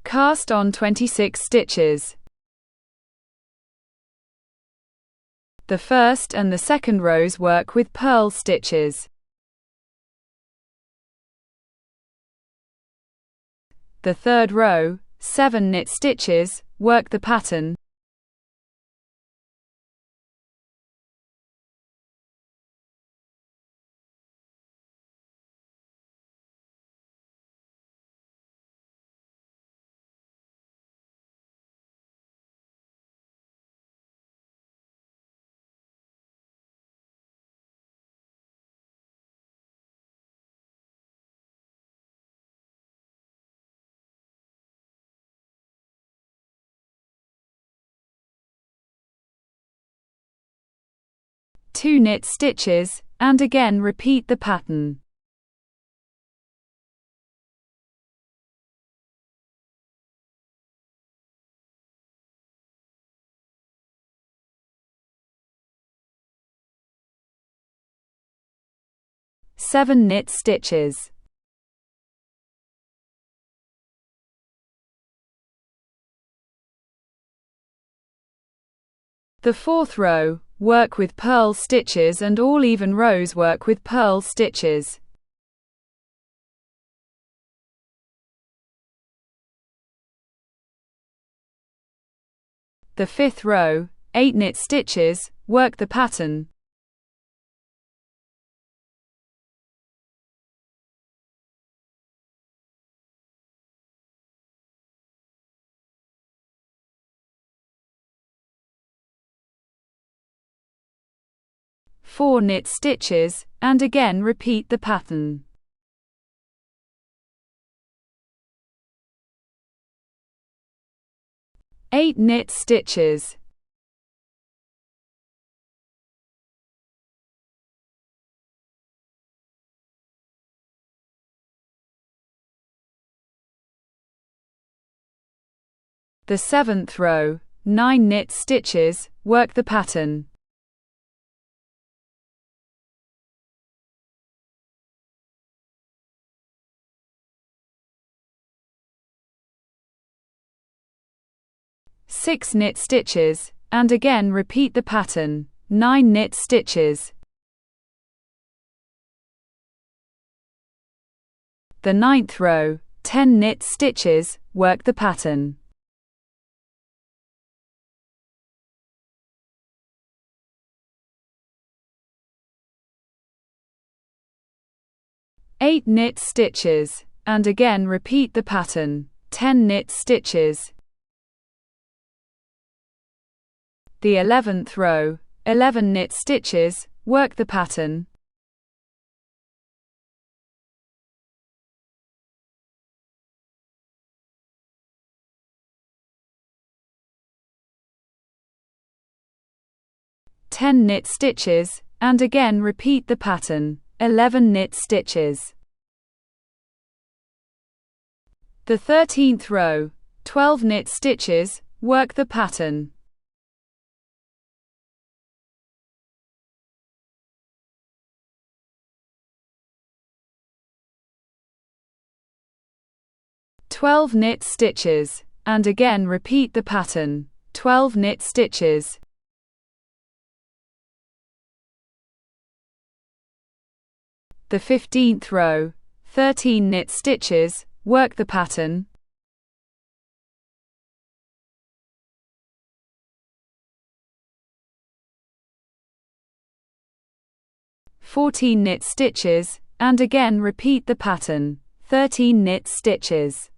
Cast on 26 stitches. The first and the second rows work with purl stitches. The third row, 7 knit stitches, work the pattern. Two knit stitches, and again repeat the pattern. Seven knit stitches. The fourth row, work with purl stitches, and all even rows work with purl stitches. The fifth row, 8 knit stitches, work the pattern. Four knit stitches, and again repeat the pattern. Eight knit stitches. The seventh row, 9 knit stitches, work the pattern. Six knit stitches, and again repeat the pattern, 9 knit stitches. The ninth row, 10 knit stitches, work the pattern. Eight knit stitches, and again repeat the pattern, 10 knit stitches. The 11th row, 11 knit stitches, work the pattern. Ten knit stitches, and again repeat the pattern, 11 knit stitches. The 13th row, 12 knit stitches, work the pattern. Twelve knit stitches, and again repeat the pattern, 12 knit stitches. The 15th row, 13 knit stitches, work the pattern. Fourteen knit stitches, and again repeat the pattern, 13 knit stitches.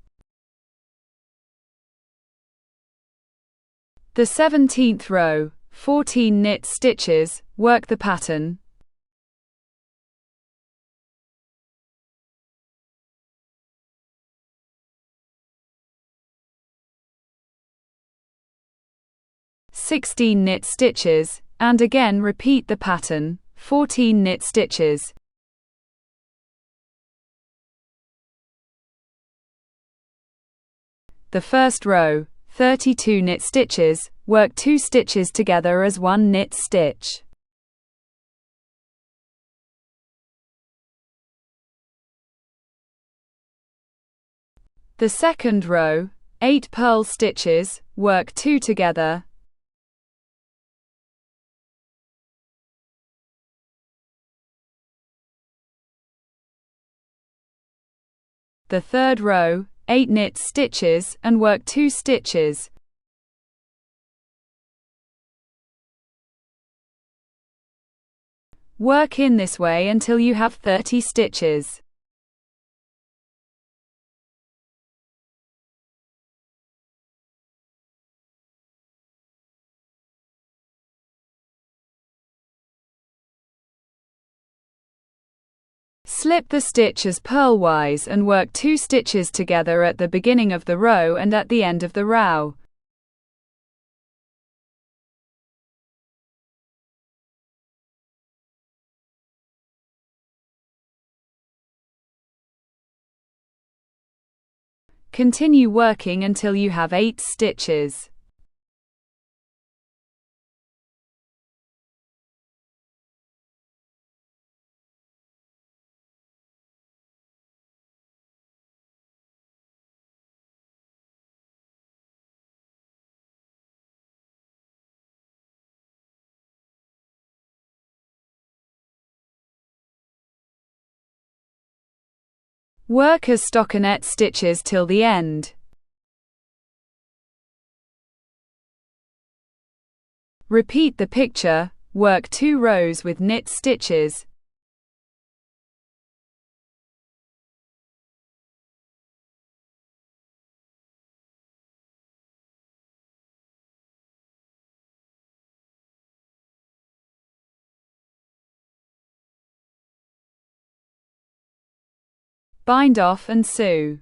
The 17th row, 14 knit stitches, work the pattern. Sixteen knit stitches, and again repeat the pattern, 14 knit stitches. The first row, 32 knit stitches, work 2 stitches together as 1 knit stitch. The second row, 8 purl stitches, work 2 together. The third row, 8 knit stitches, and work 2 stitches. Work in this way until you have 30 stitches. Slip the stitches purlwise and work 2 stitches together at the beginning of the row and at the end of the row. Continue working until you have 8 stitches. Work as stockinette stitches till the end. Repeat the picture, work 2 rows with knit stitches. Bind off and sew.